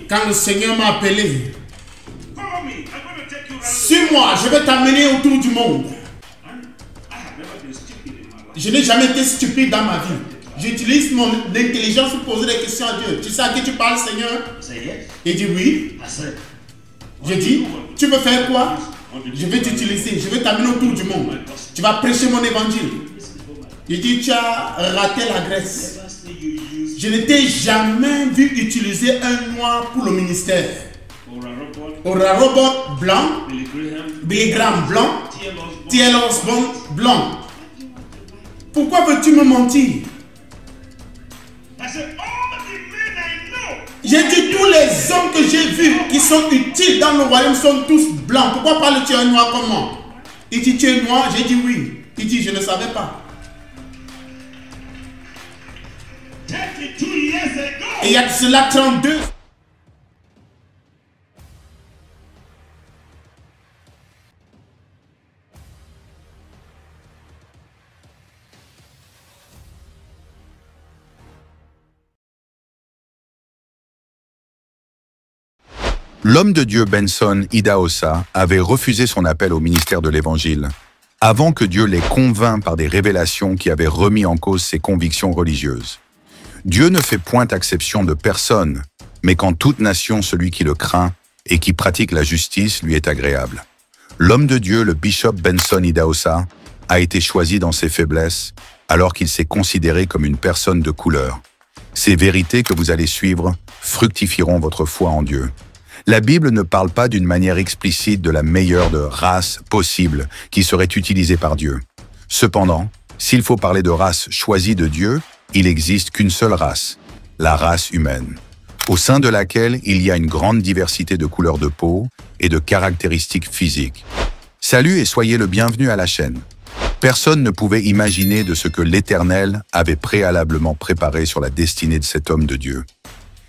Quand le Seigneur m'a appelé, suis-moi, je vais t'amener autour du monde. Je n'ai jamais été stupide dans ma vie. J'utilise mon intelligence pour poser des questions à Dieu. Tu sais à qui tu parles, Seigneur? Il dit oui. Je dis, tu veux faire quoi? Je vais t'utiliser, je vais t'amener autour du monde. Tu vas prêcher mon évangile. Il dit, tu as raté la Grèce. Je ne t'ai jamais vu utiliser un noir pour le ministère. Oral Roberts blanc, Billy Graham blanc, T.L. Osborne blanc. Pourquoi veux-tu me mentir? J'ai dit tous les hommes que j'ai vus qui sont utiles dans le royaume sont tous blancs. Pourquoi parles-tu un noir comme moi? Il dit tu es noir, j'ai dit oui. Il dit je ne savais pas. Et il y a de cela 32. L'homme de Dieu Benson Idahosa avait refusé son appel au ministère de l'Évangile, avant que Dieu l'ait convainc par des révélations qui avaient remis en cause ses convictions religieuses. Dieu ne fait point exception de personne, mais qu'en toute nation celui qui le craint et qui pratique la justice lui est agréable. L'homme de Dieu, le bishop Benson Idahosa, a été choisi dans ses faiblesses, alors qu'il s'est considéré comme une personne de couleur. Ces vérités que vous allez suivre fructifieront votre foi en Dieu. La Bible ne parle pas d'une manière explicite de la meilleure de race possible qui serait utilisée par Dieu. Cependant, s'il faut parler de race choisie de Dieu, il n'existe qu'une seule race, la race humaine, au sein de laquelle il y a une grande diversité de couleurs de peau et de caractéristiques physiques. Salut et soyez le bienvenu à la chaîne. Personne ne pouvait imaginer de ce que l'Éternel avait préalablement préparé sur la destinée de cet homme de Dieu.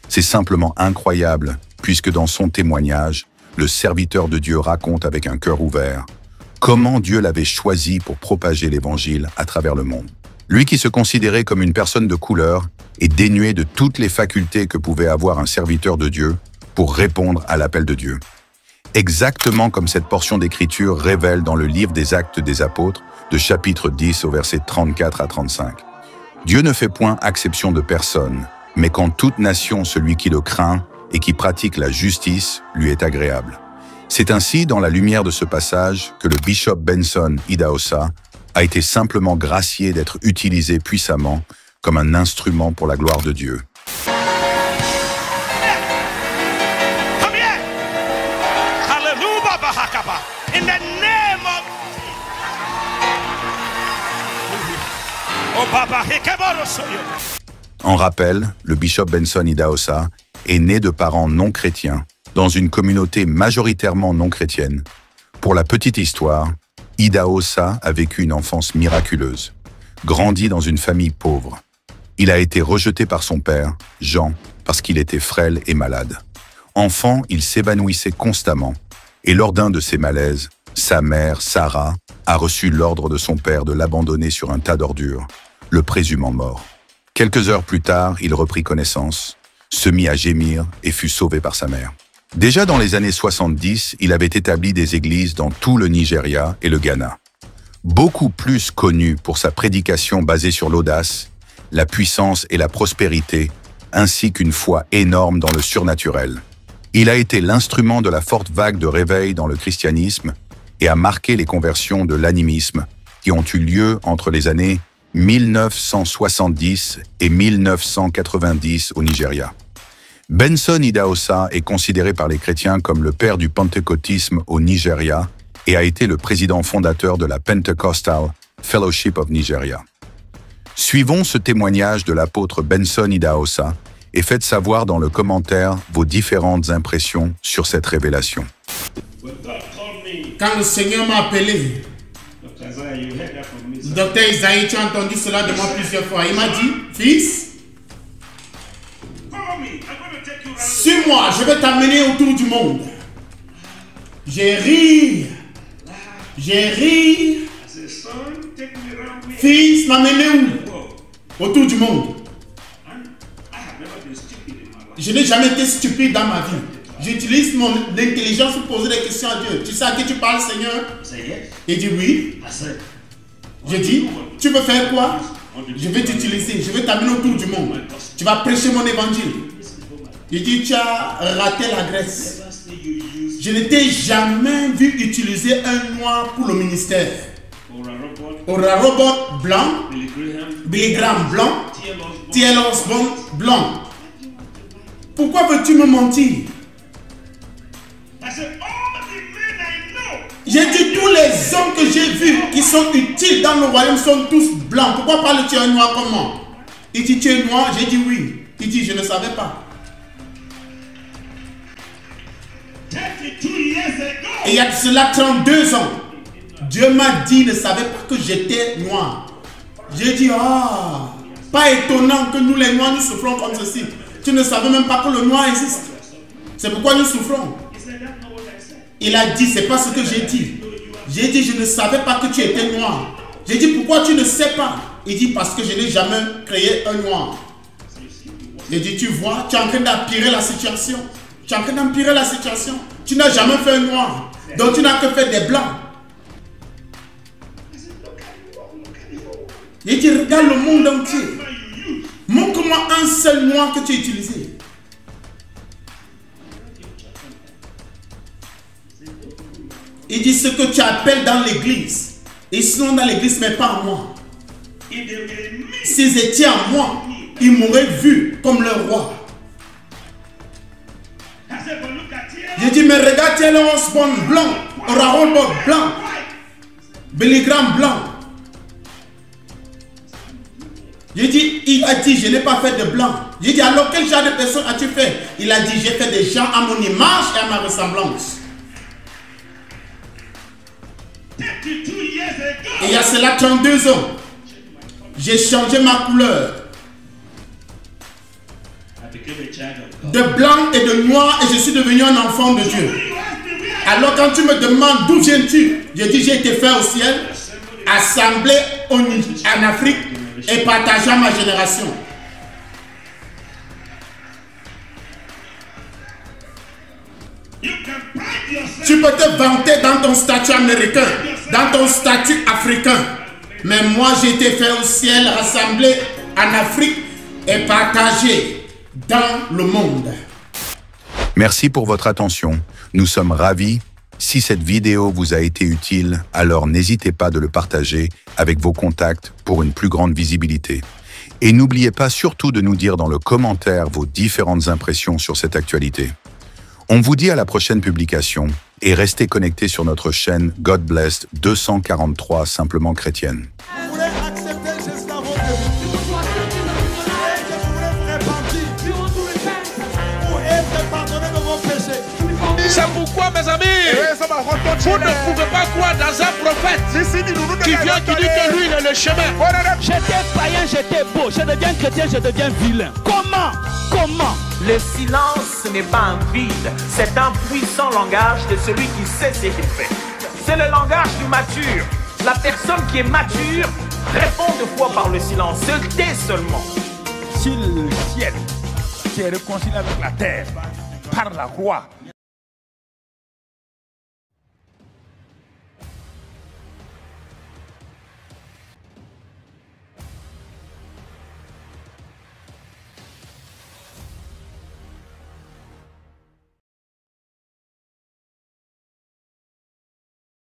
C'est simplement incroyable, puisque dans son témoignage, le serviteur de Dieu raconte avec un cœur ouvert comment Dieu l'avait choisi pour propager l'Évangile à travers le monde. Lui qui se considérait comme une personne de couleur et dénué de toutes les facultés que pouvait avoir un serviteur de Dieu pour répondre à l'appel de Dieu. Exactement comme cette portion d'Écriture révèle dans le livre des Actes des Apôtres, de chapitre 10 au verset 34 à 35. Dieu ne fait point exception de personne, mais qu'en toute nation celui qui le craint et qui pratique la justice lui est agréable. C'est ainsi, dans la lumière de ce passage, que le bishop Benson Idahosa a été simplement gracié d'être utilisé puissamment comme un instrument pour la gloire de Dieu. En rappel, le bishop Benson Idahosa est né de parents non chrétiens, dans une communauté majoritairement non chrétienne. Pour la petite histoire, Idahosa a vécu une enfance miraculeuse, grandi dans une famille pauvre. Il a été rejeté par son père, Jean, parce qu'il était frêle et malade. Enfant, il s'évanouissait constamment, et lors d'un de ses malaises, sa mère, Sarah, a reçu l'ordre de son père de l'abandonner sur un tas d'ordures, le présumant mort. Quelques heures plus tard, il reprit connaissance, se mit à gémir et fut sauvé par sa mère. Déjà dans les années 70, il avait établi des églises dans tout le Nigeria et le Ghana. Beaucoup plus connu pour sa prédication basée sur l'audace, la puissance et la prospérité, ainsi qu'une foi énorme dans le surnaturel. Il a été l'instrument de la forte vague de réveil dans le christianisme et a marqué les conversions de l'animisme qui ont eu lieu entre les années 1970 et 1990 au Nigeria. Benson Idahosa est considéré par les chrétiens comme le père du pentecôtisme au Nigeria et a été le président fondateur de la Pentecostal Fellowship of Nigeria. Suivons ce témoignage de l'apôtre Benson Idahosa et faites savoir dans le commentaire vos différentes impressions sur cette révélation. Quand le Seigneur m'a appelé, Docteur Isaïe, tu as entendu cela de moi plusieurs fois. Il m'a dit, fils, suis-moi, je vais t'amener autour du monde. J'ai ri. Fils, m'amener où? Autour du monde. Je n'ai jamais été stupide dans ma vie. J'utilise mon intelligence pour poser des questions à Dieu. Tu sais à qui tu parles, Seigneur? Il dit oui. Je dis, tu veux faire quoi? Je vais t'utiliser, je vais t'amener autour du monde. Tu vas prêcher mon évangile. Il dit, tu as raté la Grèce. Je ne t'ai jamais vu utiliser un noir pour le ministère. Oral Roberts blanc, Billy Graham blanc, T.L. Osborne blanc. Pourquoi veux-tu me mentir? J'ai dit tous les hommes que j'ai vus qui sont utiles dans le royaume sont tous blancs. Pourquoi parles-tu un noir comme moi? Il dit tu es noir, j'ai dit oui. Il dit je ne savais pas. Et il y a de cela 32 ans, Dieu m'a dit, il ne savait pas que j'étais noir. J'ai dit, ah, pas étonnant que nous les noirs nous souffrons comme ceci. Tu ne savais même pas que le noir existe. C'est pourquoi nous souffrons. Il a dit, c'est pas ce que j'ai dit. J'ai dit, je ne savais pas que tu étais noir. J'ai dit, pourquoi tu ne sais pas? Il dit, parce que je n'ai jamais créé un noir. J'ai dit, tu vois, tu es en train d'empirer la situation. Tu es en train d'empirer la situation. Tu n'as jamais fait un noir. Donc tu n'as que fait des blancs. Il dit, regarde le monde entier. Montre-moi un seul noir que tu as utilisé. Il dit ce que tu appelles dans l'église. Ils sont dans l'église, mais pas en moi. S'ils étaient en moi, ils m'auraient vu comme le roi. J'ai dit, mais regarde, T.L. Osborne blanc, Oral Roberts blanc, Billy Graham blanc. J'ai dit, il a dit, je n'ai pas fait de blanc. J'ai dit, alors quel genre de personne as-tu fait? Il a dit, j'ai fait des gens à mon image et à ma ressemblance. Et il y a cela 32 ans, j'ai changé ma couleur. De blanc et de noir, et je suis devenu un enfant de Dieu. Alors quand tu me demandes d'où viens-tu, je dis j'ai été fait au ciel, assemblé en Afrique et partagé à ma génération. Tu peux te vanter dans ton statut américain, dans ton statut africain. Mais moi j'ai été fait au ciel, rassemblé en Afrique et partagé dans le monde. Merci pour votre attention. Nous sommes ravis. Si cette vidéo vous a été utile, alors n'hésitez pas de le partager avec vos contacts pour une plus grande visibilité. Et n'oubliez pas surtout de nous dire dans le commentaire vos différentes impressions sur cette actualité. On vous dit à la prochaine publication et restez connectés sur notre chaîne God Bless 243 Simplement Chrétienne. C'est pourquoi, mes amis, vous ne pouvez pas croire dans un prophète qui vient, qui dit que lui, il est le chemin. J'étais païen, j'étais beau. Je deviens chrétien, je deviens vilain. Comment? Le silence, ce n'est pas un vide, c'est un puissant langage de celui qui sait ce qu'il fait. C'est le langage du mature. La personne qui est mature répond de fois par le silence, se tait seulement. Si le ciel s'est réconcilié avec la terre par la croix,